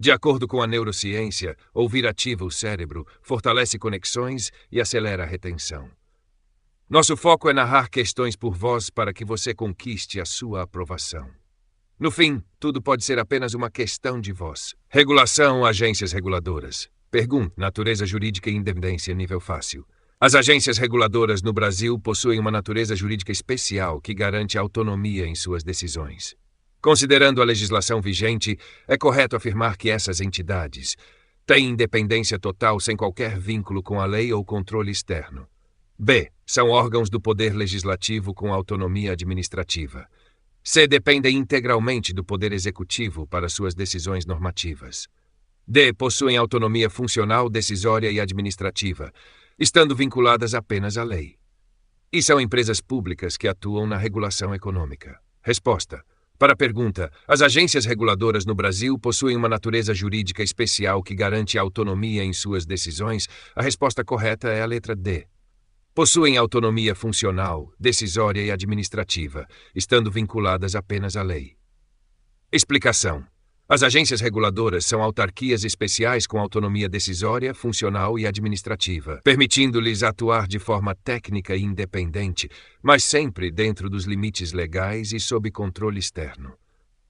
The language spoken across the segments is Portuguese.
De acordo com a neurociência, ouvir ativa o cérebro, fortalece conexões e acelera a retenção. Nosso foco é narrar questões por voz para que você conquiste a sua aprovação. No fim, tudo pode ser apenas uma questão de voz. Regulação, agências reguladoras. Pergunta: natureza jurídica e independência, nível fácil. As agências reguladoras no Brasil possuem uma natureza jurídica especial que garante autonomia em suas decisões. Considerando a legislação vigente, é correto afirmar que essas entidades têm independência total sem qualquer vínculo com a lei ou controle externo. B. São órgãos do Poder Legislativo com autonomia administrativa. C. Dependem integralmente do Poder Executivo para suas decisões normativas. D. Possuem autonomia funcional, decisória e administrativa, estando vinculadas apenas à lei. E são empresas públicas que atuam na regulação econômica. Resposta: para a pergunta, as agências reguladoras no Brasil possuem uma natureza jurídica especial que garante autonomia em suas decisões, a resposta correta é a letra D. Possuem autonomia funcional, decisória e administrativa, estando vinculadas apenas à lei. Explicação: as agências reguladoras são autarquias especiais com autonomia decisória, funcional e administrativa, permitindo-lhes atuar de forma técnica e independente, mas sempre dentro dos limites legais e sob controle externo.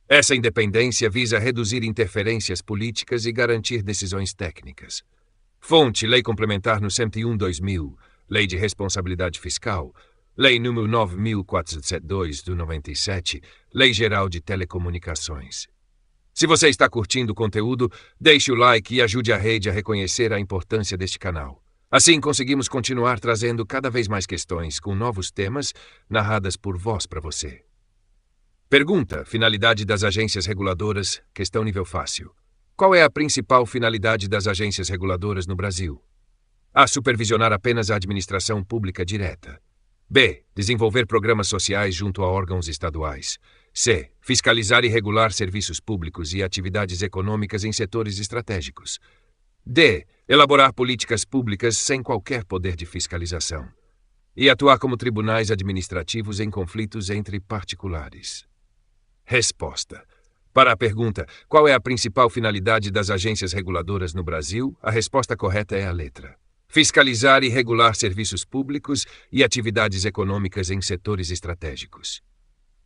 Essa independência visa reduzir interferências políticas e garantir decisões técnicas. Fonte: Lei Complementar no 101/2000, Lei de Responsabilidade Fiscal, Lei nº 9.472 do 97, Lei Geral de Telecomunicações. Se você está curtindo o conteúdo, deixe o like e ajude a rede a reconhecer a importância deste canal. Assim conseguimos continuar trazendo cada vez mais questões com novos temas narradas por voz para você. Pergunta: finalidade das agências reguladoras, questão nível fácil. Qual é a principal finalidade das agências reguladoras no Brasil? A. Supervisionar apenas a administração pública direta. B. Desenvolver programas sociais junto a órgãos estaduais. C. Fiscalizar e regular serviços públicos e atividades econômicas em setores estratégicos. D. Elaborar políticas públicas sem qualquer poder de fiscalização. E atuar como tribunais administrativos em conflitos entre particulares. Resposta: para a pergunta, qual é a principal finalidade das agências reguladoras no Brasil, a resposta correta é a letra: fiscalizar e regular serviços públicos e atividades econômicas em setores estratégicos.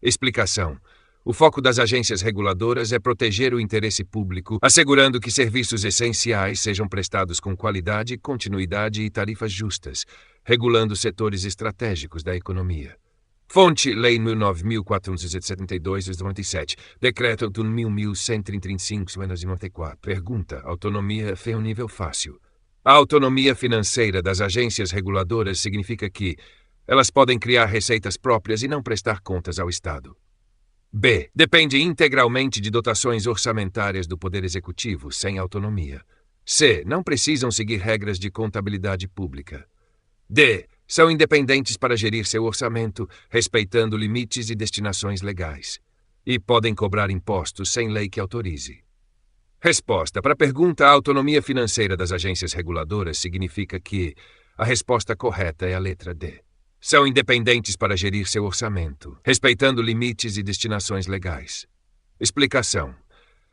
Explicação: o foco das agências reguladoras é proteger o interesse público, assegurando que serviços essenciais sejam prestados com qualidade, continuidade e tarifas justas, regulando setores estratégicos da economia. Fonte: Lei nº 9.472 de 97, Decreto nº 1.135/94. Pergunta: autonomia é um nível fácil. A autonomia financeira das agências reguladoras significa que elas podem criar receitas próprias e não prestar contas ao Estado. B. Depende integralmente de dotações orçamentárias do Poder Executivo, sem autonomia. C. Não precisam seguir regras de contabilidade pública. D. São independentes para gerir seu orçamento, respeitando limites e destinações legais. E podem cobrar impostos sem lei que autorize. Resposta: para a pergunta, a autonomia financeira das agências reguladoras significa que a resposta correta é a letra D. São independentes para gerir seu orçamento, respeitando limites e destinações legais. Explicação: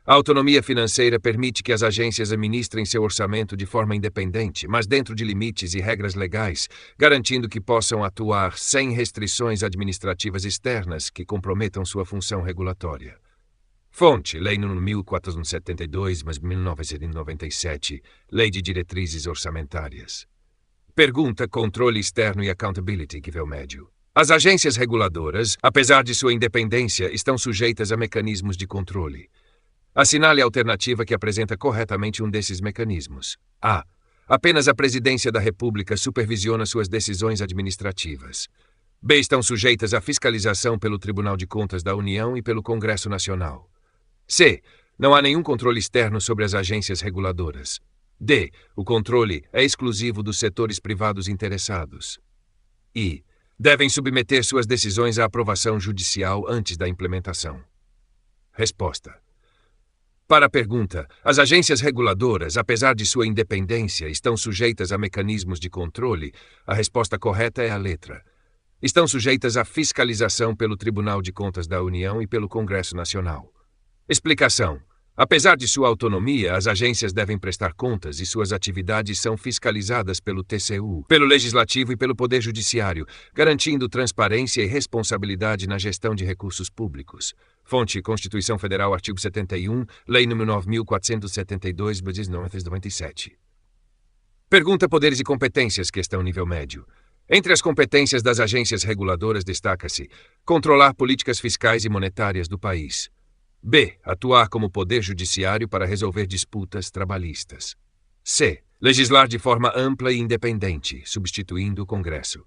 a autonomia financeira permite que as agências administrem seu orçamento de forma independente, mas dentro de limites e regras legais, garantindo que possam atuar sem restrições administrativas externas que comprometam sua função regulatória. Fonte: Lei nº 1472/1997, Lei de Diretrizes Orçamentárias. Pergunta: controle externo e accountability, nível médio. As agências reguladoras, apesar de sua independência, estão sujeitas a mecanismos de controle. Assinale a alternativa que apresenta corretamente um desses mecanismos. A. Apenas a Presidência da República supervisiona suas decisões administrativas. B. Estão sujeitas à fiscalização pelo Tribunal de Contas da União e pelo Congresso Nacional. C. Não há nenhum controle externo sobre as agências reguladoras. D. O controle é exclusivo dos setores privados interessados. I. Devem submeter suas decisões à aprovação judicial antes da implementação. Resposta: para a pergunta, as agências reguladoras, apesar de sua independência, estão sujeitas a mecanismos de controle, a resposta correta é a letra: estão sujeitas à fiscalização pelo Tribunal de Contas da União e pelo Congresso Nacional. Explicação: Apesar de sua autonomia, as agências devem prestar contas e suas atividades são fiscalizadas pelo TCU, pelo Legislativo e pelo Poder Judiciário, garantindo transparência e responsabilidade na gestão de recursos públicos. Fonte: Constituição Federal, artigo 71, Lei nº 9.472/1997. Pergunta: Poderes e competências, questão nível médio. Entre as competências das agências reguladoras destaca-se controlar políticas fiscais e monetárias do país. B. Atuar como poder judiciário para resolver disputas trabalhistas. C. Legislar de forma ampla e independente, substituindo o Congresso.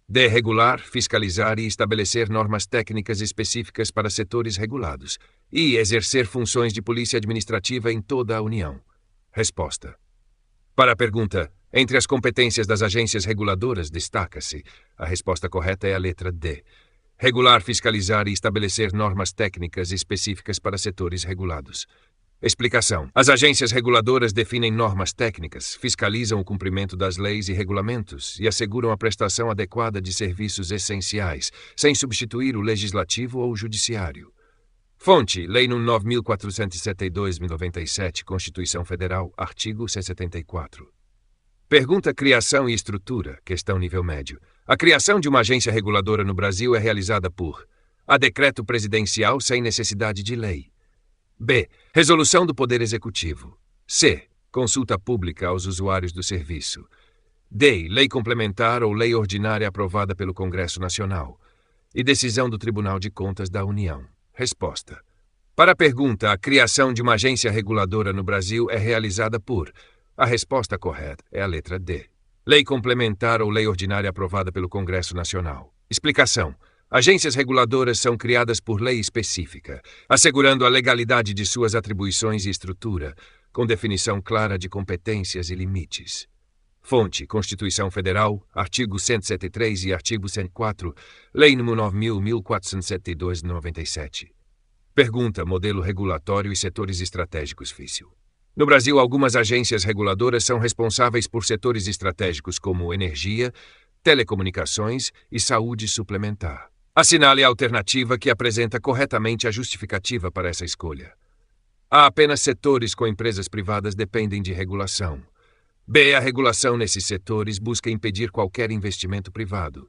D. Regular, fiscalizar e estabelecer normas técnicas específicas para setores regulados. E exercer funções de polícia administrativa em toda a União. Resposta. Para a pergunta: entre as competências das agências reguladoras destaca-se, a resposta correta é a letra D. Regular, fiscalizar e estabelecer normas técnicas específicas para setores regulados. Explicação: as agências reguladoras definem normas técnicas, fiscalizam o cumprimento das leis e regulamentos e asseguram a prestação adequada de serviços essenciais, sem substituir o legislativo ou o judiciário. Fonte: Lei nº 9.472/97, Constituição Federal, artigo 174. Pergunta: Criação e estrutura, questão nível médio. A criação de uma agência reguladora no Brasil é realizada por A. Decreto presidencial sem necessidade de lei. B. Resolução do Poder Executivo. C. Consulta pública aos usuários do serviço. D. Lei complementar ou lei ordinária aprovada pelo Congresso Nacional. E decisão do Tribunal de Contas da União. Resposta. Para a pergunta: a criação de uma agência reguladora no Brasil é realizada por... A resposta correta é a letra D. Lei complementar ou lei ordinária aprovada pelo Congresso Nacional. Explicação: agências reguladoras são criadas por lei específica, assegurando a legalidade de suas atribuições e estrutura, com definição clara de competências e limites. Fonte: Constituição Federal, artigo 173 e artigo 104, Lei nº 9.472/97. Pergunta: modelo regulatório e setores estratégicos físsil. No Brasil, algumas agências reguladoras são responsáveis por setores estratégicos como energia, telecomunicações e saúde suplementar. Assinale a alternativa que apresenta corretamente a justificativa para essa escolha. A. Apenas setores com empresas privadas dependem de regulação. B. A regulação nesses setores busca impedir qualquer investimento privado.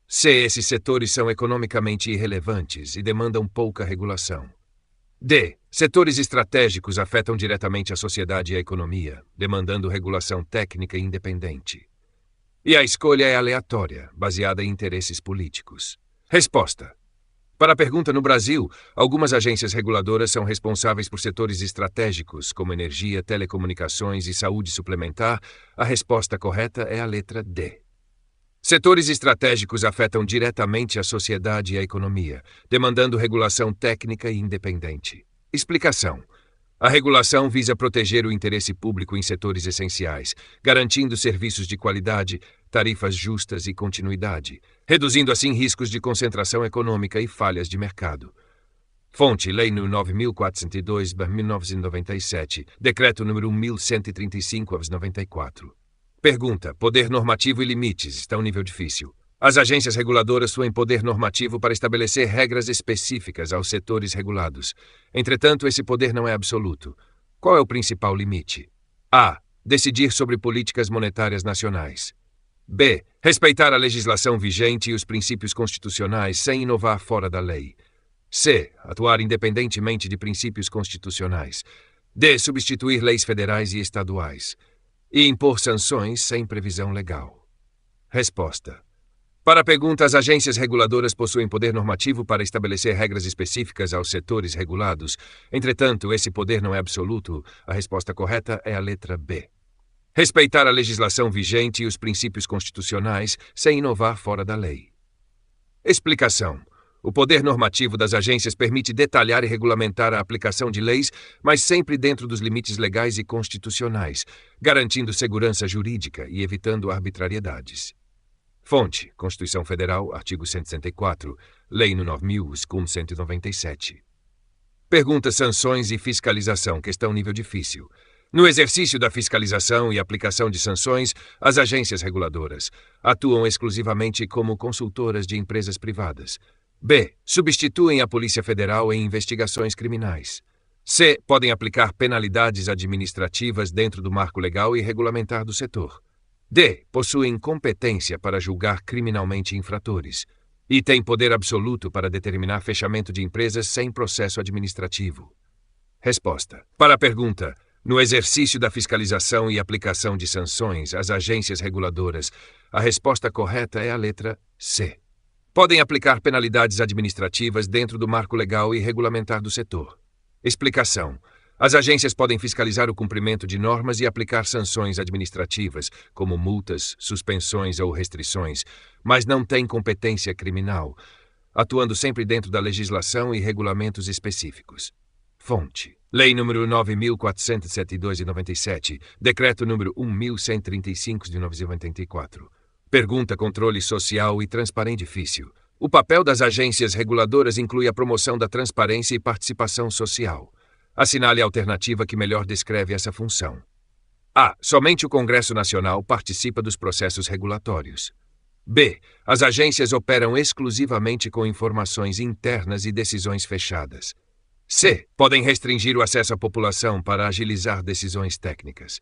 C. Esses setores são economicamente irrelevantes e demandam pouca regulação. D. Setores estratégicos afetam diretamente a sociedade e a economia, demandando regulação técnica e independente. E a escolha é aleatória, baseada em interesses políticos. Resposta. Para a pergunta: no Brasil, algumas agências reguladoras são responsáveis por setores estratégicos, como energia, telecomunicações e saúde suplementar. A resposta correta é a letra D. Setores estratégicos afetam diretamente a sociedade e a economia, demandando regulação técnica e independente. Explicação: a regulação visa proteger o interesse público em setores essenciais, garantindo serviços de qualidade, tarifas justas e continuidade, reduzindo assim riscos de concentração econômica e falhas de mercado. Fonte: Lei nº 9.402/1997, Decreto nº 1.135/94. Pergunta: poder normativo e limites, está um nível difícil. As agências reguladoras possuem poder normativo para estabelecer regras específicas aos setores regulados. Entretanto, esse poder não é absoluto. Qual é o principal limite? A. Decidir sobre políticas monetárias nacionais. B. Respeitar a legislação vigente e os princípios constitucionais sem inovar fora da lei. C. Atuar independentemente de princípios constitucionais. D. Substituir leis federais e estaduais. E impor sanções sem previsão legal. Resposta. Para a pergunta: as agências reguladoras possuem poder normativo para estabelecer regras específicas aos setores regulados. Entretanto, esse poder não é absoluto. A resposta correta é a letra B. Respeitar a legislação vigente e os princípios constitucionais sem inovar fora da lei. Explicação: o poder normativo das agências permite detalhar e regulamentar a aplicação de leis, mas sempre dentro dos limites legais e constitucionais, garantindo segurança jurídica e evitando arbitrariedades. Fonte: Constituição Federal, artigo 164, Lei nº 9.197. Pergunta: sanções e fiscalização, questão nível difícil. No exercício da fiscalização e aplicação de sanções, as agências reguladoras atuam exclusivamente como consultoras de empresas privadas. B. Substituem a Polícia Federal em investigações criminais. C. Podem aplicar penalidades administrativas dentro do marco legal e regulamentar do setor. D. Possuem competência para julgar criminalmente infratores. E têm poder absoluto para determinar fechamento de empresas sem processo administrativo. Resposta. Para a pergunta, no exercício da fiscalização e aplicação de sanções às agências reguladoras, a resposta correta é a letra C. Podem aplicar penalidades administrativas dentro do marco legal e regulamentar do setor. Explicação. As agências podem fiscalizar o cumprimento de normas e aplicar sanções administrativas, como multas, suspensões ou restrições, mas não têm competência criminal, atuando sempre dentro da legislação e regulamentos específicos. Fonte. Lei nº 9.472 de 97, Decreto nº 1.135 de 1984. Pergunta: controle social e transparente difícil. O papel das agências reguladoras inclui a promoção da transparência e participação social. Assinale a alternativa que melhor descreve essa função. A. Somente o Congresso Nacional participa dos processos regulatórios. B. As agências operam exclusivamente com informações internas e decisões fechadas. C. Podem restringir o acesso à população para agilizar decisões técnicas.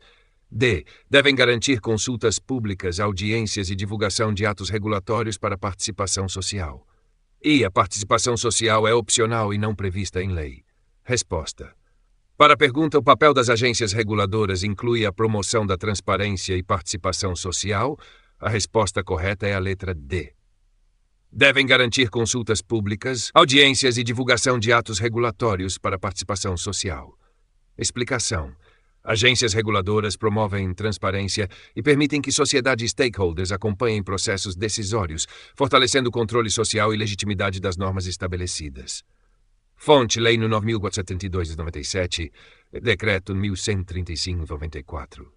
D. Devem garantir consultas públicas, audiências e divulgação de atos regulatórios para participação social. E. A participação social é opcional e não prevista em lei. Resposta. Para a pergunta, o papel das agências reguladoras inclui a promoção da transparência e participação social. A resposta correta é a letra D. Devem garantir consultas públicas, audiências e divulgação de atos regulatórios para participação social. Explicação. Agências reguladoras promovem transparência e permitem que sociedade e stakeholders acompanhem processos decisórios, fortalecendo o controle social e legitimidade das normas estabelecidas. Fonte: Lei nº 9.472 de 97, Decreto 1.135 de 94.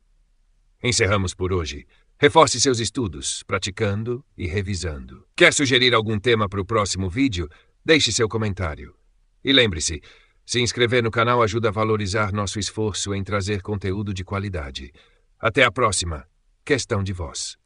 Encerramos por hoje. Reforce seus estudos, praticando e revisando. Quer sugerir algum tema para o próximo vídeo? Deixe seu comentário. E lembre-se, se inscrever no canal ajuda a valorizar nosso esforço em trazer conteúdo de qualidade. Até a próxima. Questão de voz.